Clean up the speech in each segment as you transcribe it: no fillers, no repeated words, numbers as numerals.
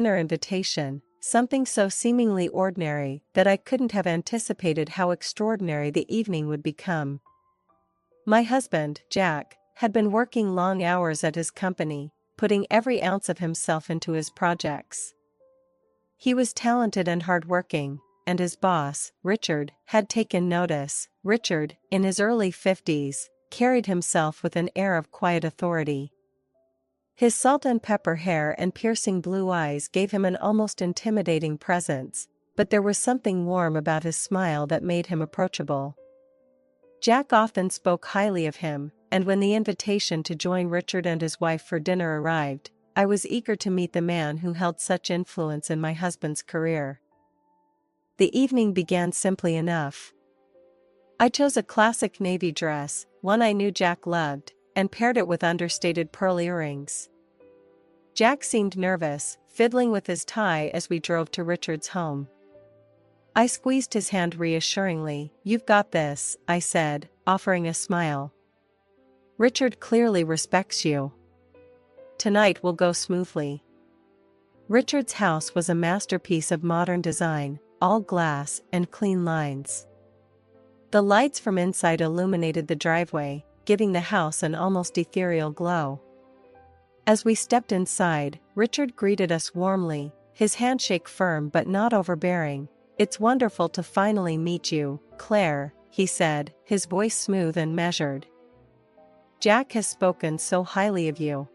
dinner invitation, something so seemingly ordinary that I couldn't have anticipated how extraordinary the evening would become. My husband, Jack, had been working long hours at his company, putting every ounce of himself into his projects. He was talented and hardworking, and his boss, Richard, had taken notice. Richard, in his early 50s, carried himself with an air of quiet authority. His salt and pepper hair and piercing blue eyes gave him an almost intimidating presence, but there was something warm about his smile that made him approachable. Jack often spoke highly of him, and when the invitation to join Richard and his wife for dinner arrived, I was eager to meet the man who held such influence in my husband's career. The evening began simply enough. I chose a classic navy dress, one I knew Jack loved, and paired it with understated pearl earrings. Jack seemed nervous, fiddling with his tie as we drove to Richard's home. I squeezed his hand reassuringly. "You've got this," I said, offering a smile. "Richard clearly respects you. Tonight will go smoothly." Richard's house was a masterpiece of modern design, all glass and clean lines. The lights from inside illuminated the driveway, giving the house an almost ethereal glow. As we stepped inside, Richard greeted us warmly, his handshake firm but not overbearing. "It's wonderful to finally meet you, Claire," he said, his voice smooth and measured. "Jack has spoken so highly of you."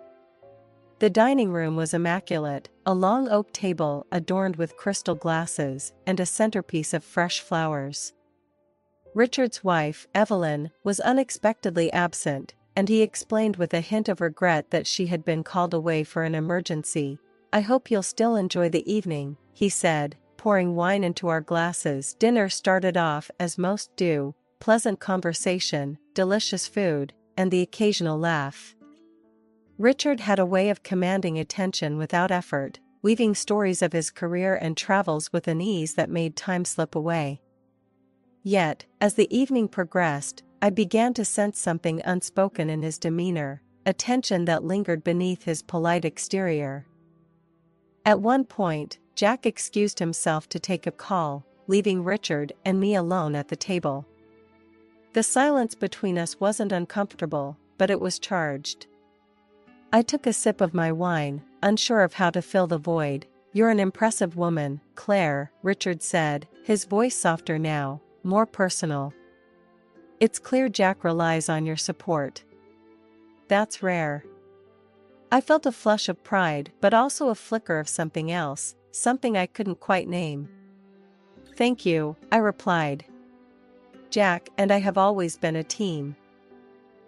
The dining room was immaculate, a long oak table adorned with crystal glasses, and a centerpiece of fresh flowers. Richard's wife, Evelyn, was unexpectedly absent, and he explained with a hint of regret that she had been called away for an emergency. "I hope you'll still enjoy the evening," he said, pouring wine into our glasses. Dinner started off as most do, pleasant conversation, delicious food, and the occasional laugh. Richard had a way of commanding attention without effort, weaving stories of his career and travels with an ease that made time slip away. Yet, as the evening progressed, I began to sense something unspoken in his demeanor, a tension that lingered beneath his polite exterior. At one point, Jack excused himself to take a call, leaving Richard and me alone at the table. The silence between us wasn't uncomfortable, but it was charged. I took a sip of my wine, unsure of how to fill the void. "You're an impressive woman, Claire," Richard said, his voice softer now, more personal. "It's clear Jack relies on your support." "That's rare." I felt a flush of pride but also a flicker of something else, something I couldn't quite name. "Thank you," I replied. "Jack and I have always been a team."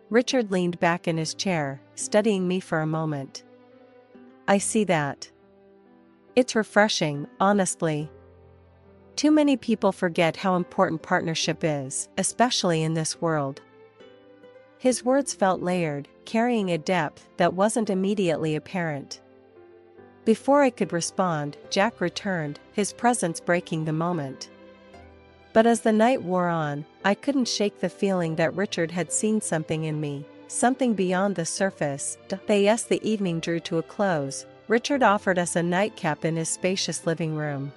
Richard leaned back in his chair, studying me for a moment. "I see that. It's refreshing, honestly. Too many people forget how important partnership is, especially in this world." His words felt layered, carrying a depth that wasn't immediately apparent. Before I could respond, Jack returned, his presence breaking the moment. But as the night wore on, I couldn't shake the feeling that Richard had seen something in me, something beyond the surface. Yes, the evening drew to a close. Richard offered us a nightcap in his spacious living room.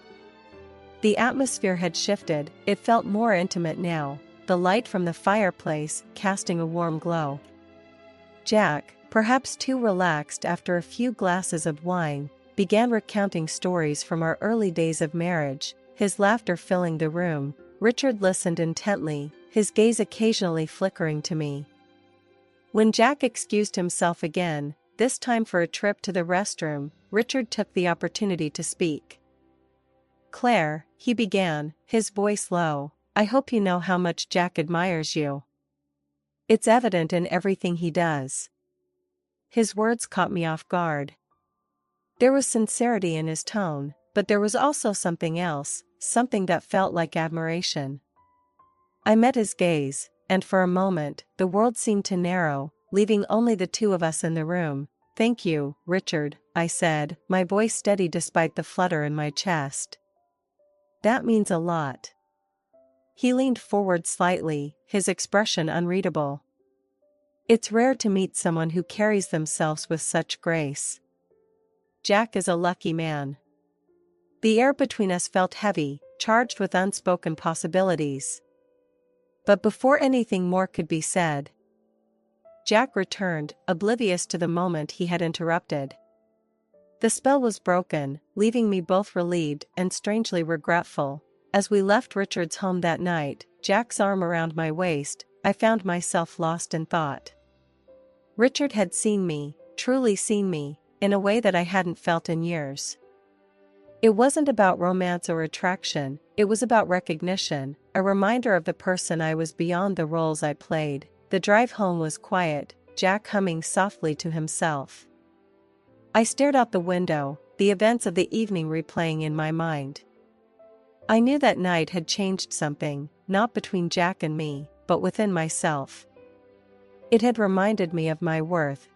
The atmosphere had shifted, it felt more intimate now, the light from the fireplace casting a warm glow. Jack, perhaps too relaxed after a few glasses of wine, began recounting stories from our early days of marriage, his laughter filling the room. Richard listened intently, his gaze occasionally flickering to me. When Jack excused himself again, this time for a trip to the restroom, Richard took the opportunity to speak. "Claire," he began, his voice low, "I hope you know how much Jack admires you. It's evident in everything he does." His words caught me off guard. There was sincerity in his tone, but there was also something else, something that felt like admiration. I met his gaze, and for a moment, the world seemed to narrow, leaving only the two of us in the room. "Thank you, Richard," I said, my voice steady despite the flutter in my chest. "That means a lot." He leaned forward slightly, his expression unreadable. "It's rare to meet someone who carries themselves with such grace. Jack is a lucky man." The air between us felt heavy, charged with unspoken possibilities. But before anything more could be said, Jack returned, oblivious to the moment he had interrupted. The spell was broken, leaving me both relieved and strangely regretful. As we left Richard's home that night, Jack's arm around my waist, I found myself lost in thought. Richard had seen me, truly seen me, in a way that I hadn't felt in years. It wasn't about romance or attraction, it was about recognition, a reminder of the person I was beyond the roles I played. The drive home was quiet, Jack humming softly to himself. I stared out the window, the events of the evening replaying in my mind. I knew that night had changed something, not between Jack and me, but within myself. It had reminded me of my worth,